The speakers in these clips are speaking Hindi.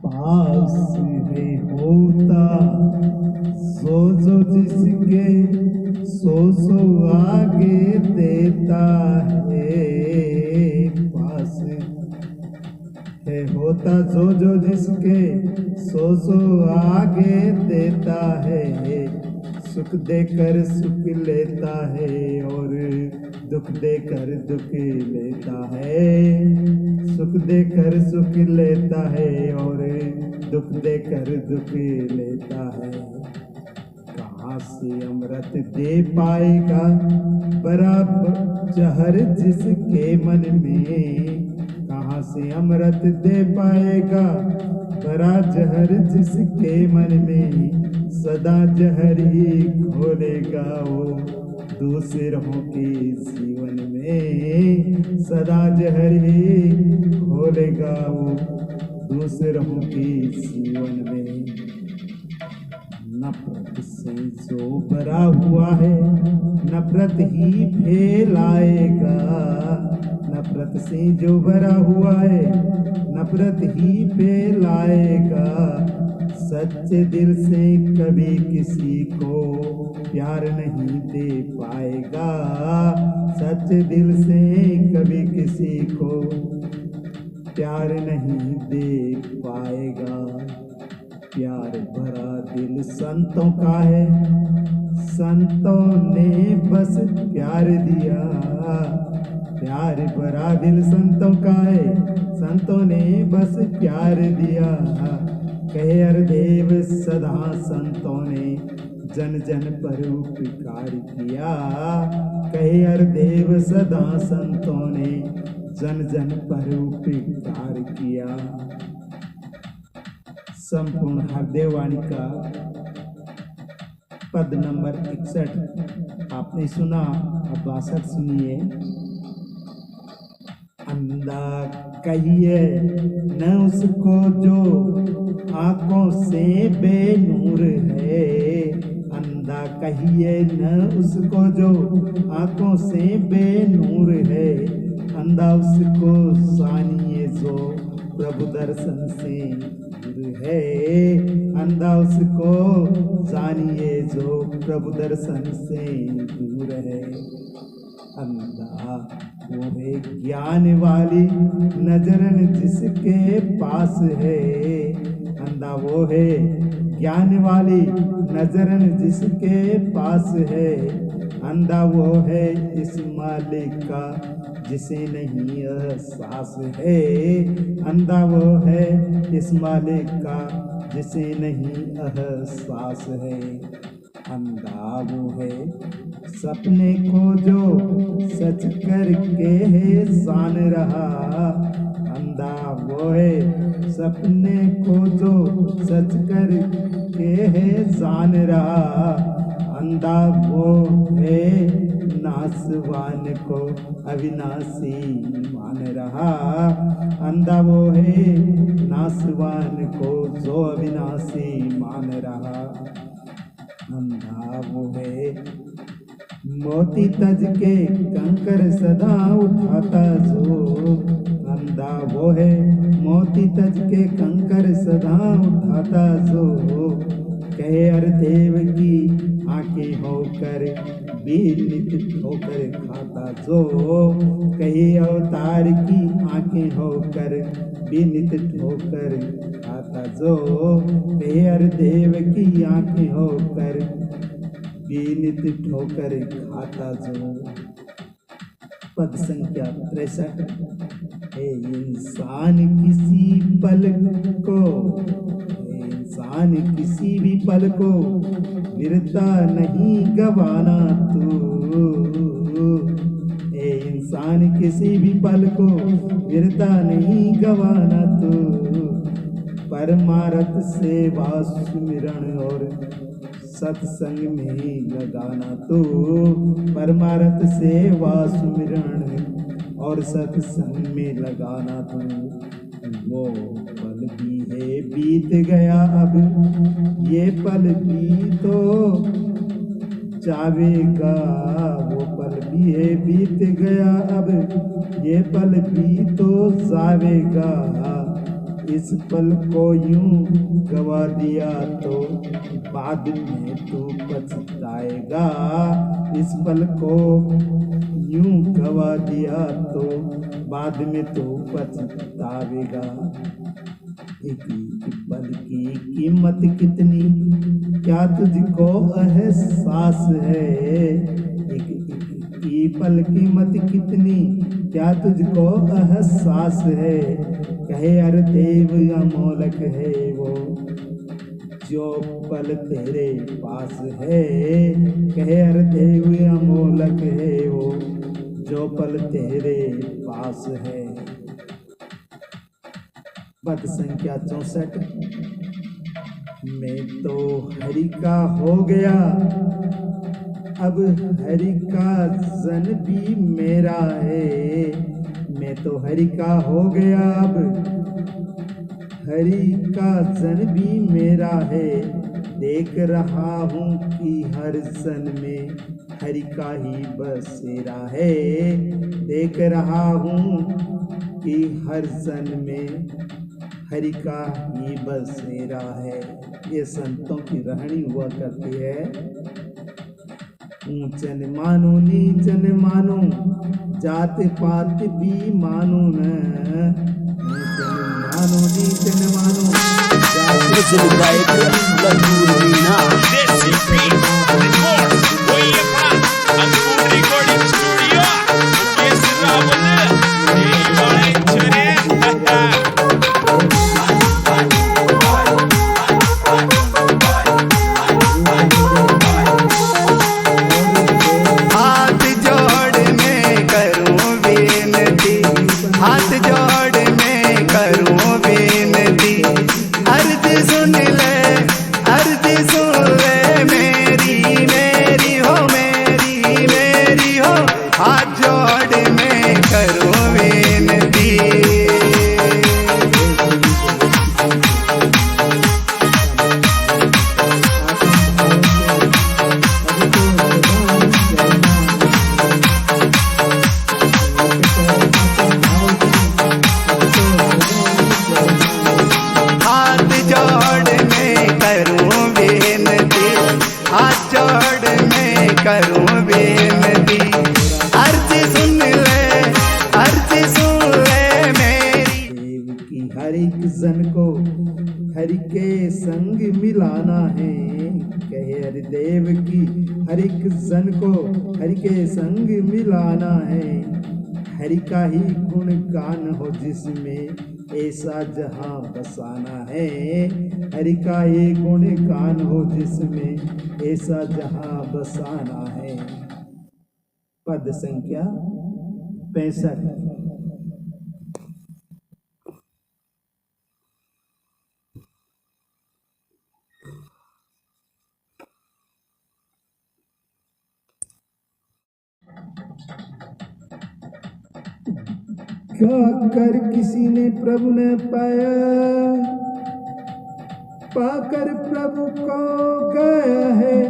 पास है होता सो जो जिसके सो आगे देता है। पास है होता जो जिसके सो आगे देता है। सुख देकर सुख लेता है और दुख देकर दुख लेता है। सुख देकर सुख लेता है और दुख देकर दुख लेता है। कहाँ से अमृत दे पाएगा बराबर जहर जिसके मन में। कहाँ से अमृत दे पाएगा बड़ा जहर जिसके मन में। सदा जहर ही घोलेगा वो दूसरों के जीवन में। सदा जहर ही घोलेगा वो दूसरों के जीवन में। नफरत से जो भरा हुआ है नफरत ही फैलाएगा। नफरत से जो भरा हुआ है नफरत ही फैलाएगा। सच्चे दिल से कभी किसी को प्यार नहीं दे पाएगा। सच्चे दिल से कभी किसी को प्यार नहीं दे पाएगा। प्यार भरा दिल संतों का है संतों ने बस प्यार दिया। प्यार भरा दिल संतों का है संतों ने बस प्यार दिया। कहे हरदेव सदा संतों ने जन जन पर उपकार किया। कहे हरदेव सदा संतों ने जन जन पर उपकार किया। संपूर्ण हरदेव वाणी का पद नंबर 61 आपने सुना। अब 62 सुनिए। अंधा कहिए न उसको जो आंखों से बेनूर है। अंधा कहिए न उसको जो आंखों से बेनूर है। अंधा उसको जानिए जो प्रभु दर्शन से दूर है। अंधा उसको जानिए जो प्रभु दर्शन से दूर है। अंधा वो है ज्ञान वाली नजरन जिसके पास है। अंधा वो है ज्ञान वाली नजरन जिसके पास है। अंधा वो है इस मालिक का जिसे नहीं एहसास है। अंधा वो है इस मालिक का जिसे नहीं एहसास है। अंधा वो है सपने को जो सच करके है जान रहा। अंधा वो है सपने को जो सच करके है जान रहा। अंधा वो है नासवान को अविनाशी मान रहा। अंधा वो है नासवान को जो अविनाशी मान रहा। अंधा वो है मोती तज के कंकर सदा उठाता जो। अंधा वो है मोती तज के कंकर सदा उठाता जो। कहे हरदेव की आंखें होकर भी नित होकर खाता जो। कहे अवतार की आंखें होकर भी नित होकर खाता जो। कहे हरदेव की आंखें होकर बीनित ठोकर खाता जो। पद संख्या 63। हे इंसान किसी पल को इंसान किसी भी पल को वीरता नहीं गवाना तू। हे इंसान किसी भी पल को वीरता नहीं गवाना तू। परमार्थ सेवा सुमिरन और सत्संग में लगाना तू। परमार्थ सेवा सुमिरन और सत्संग में लगाना तू। वो पल भी है बीत गया अब ये पल भी तो जावेगा। वो पल भी है बीत गया अब ये पल भी तो जावेगा। इस पल को यूं गवा दिया तो बाद में तू पछताएगा। इस पल को यूं गवा दिया तो बाद में तू पछतावेगा। एक पल की कीमत कितनी क्या तुझको एहसास है। एक पल कीमत कितनी क्या तुझको एहसास है। कहे अरे देव अमोलक है वो जो पल तेरे पास है। कहे अरे देव अमोलक है वो जो पल तेरे पास है। पद संख्या 64। मैं तो हरि का हो गया अब हरि का जन भी मेरा है। मैं तो हरि का हो गया अब हरि का जन भी मेरा है। देख रहा हूँ कि हर सन में हरि का ही बसेरा है। देख रहा हूँ कि हर सन में हरि का ही बसेरा है। ये संतों की रहनी हुआ करती है। ऊंचन मानो नीचन मानो जात पात भी मानो न। ऊंचन मानो नीचन मानो जन को हरि के संग मिलाना है। कहे हरि देव की हर एक जन को हरि के संग मिलाना है। हरि का ही गुण गान हो जिसमें ऐसा जहां बसाना है। हरि का ही गुण गान हो जिसमें ऐसा जहां बसाना है। पद संख्या 65। क्या कर किसी ने प्रभु ने पाया पाकर प्रभु को गाया है।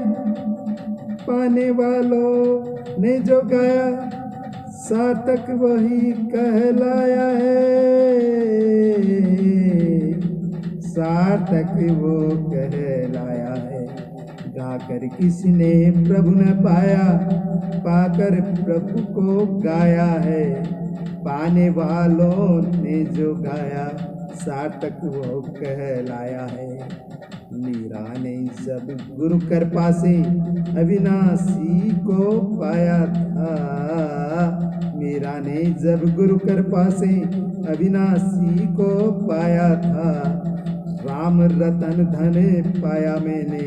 पाने वालों ने जो गाया सार्थक वही कहलाया है। सार्थक वो कहलाया है। गाकर किसी ने प्रभु ने पाया पाकर प्रभु को गाया है। पाने वालों ने जो गाया सार्थक वो कहलाया है। मीरा ने जब गुरु कृपा से अविनाशी को पाया था। मीरा ने जब गुरु कृपा से अविनाशी को पाया था। राम रतन धन पाया मैंने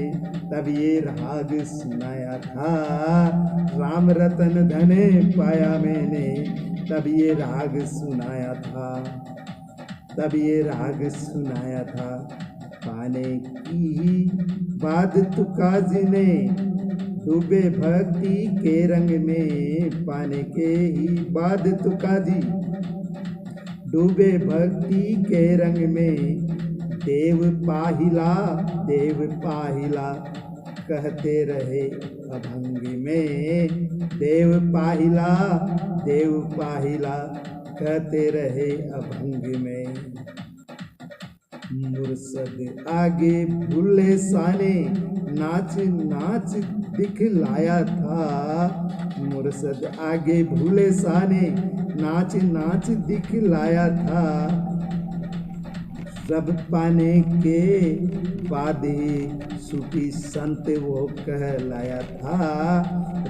तब ये राग सुनाया था। राम रतन धन पाया मैंने तब ये राग सुनाया था। तब ये राग सुनाया था। पाने की ही बाद तुकाजी ने डूबे भक्ति के रंग में। पाने के ही बाद तुकाजी डूबे भक्ति के रंग में। देव पाहिला कहते रहे अभंग में। देव पाहिला कहते रहे अभंग में। मुर्शद आगे भूले साने नाच नाच दिखलाया था। मुर्शद आगे भूले साने नाच नाच दिखलाया था। रब पाने के बाद ही सूफी संत वो कहलाया था।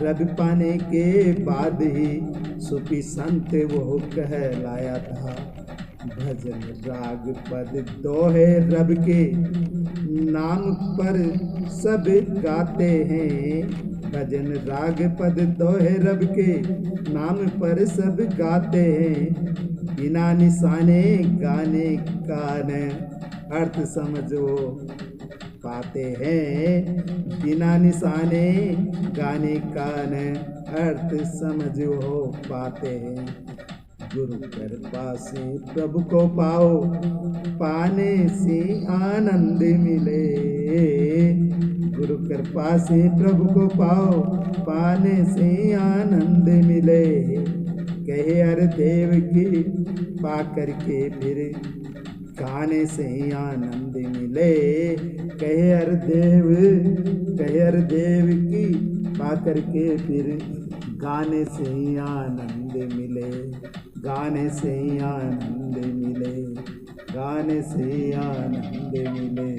रब पाने के बाद ही सूफी संत वो कहलाया था। भजन राग पद दोहे रब के नाम पर सब गाते हैं। भजन राग पद दोहे रब के नाम पर सब गाते हैं। बिना निशाने गाने का न अर्थ समझो पाते हैं। बिना निशाने गाने का न अर्थ समझो पाते हैं। गुरु कृपा से प्रभु को पाओ पाने से आनंद मिले। गुरु कृपा से प्रभु को पाओ पाने से आनंद मिले। कहे हर देव की पा करके फिर गाने से ही आनंद मिले। कहे हर देव की पा करके फिर गाने से ही आनंद मिले। गाने से ही आनंद मिले। गाने से ही आनंद मिले।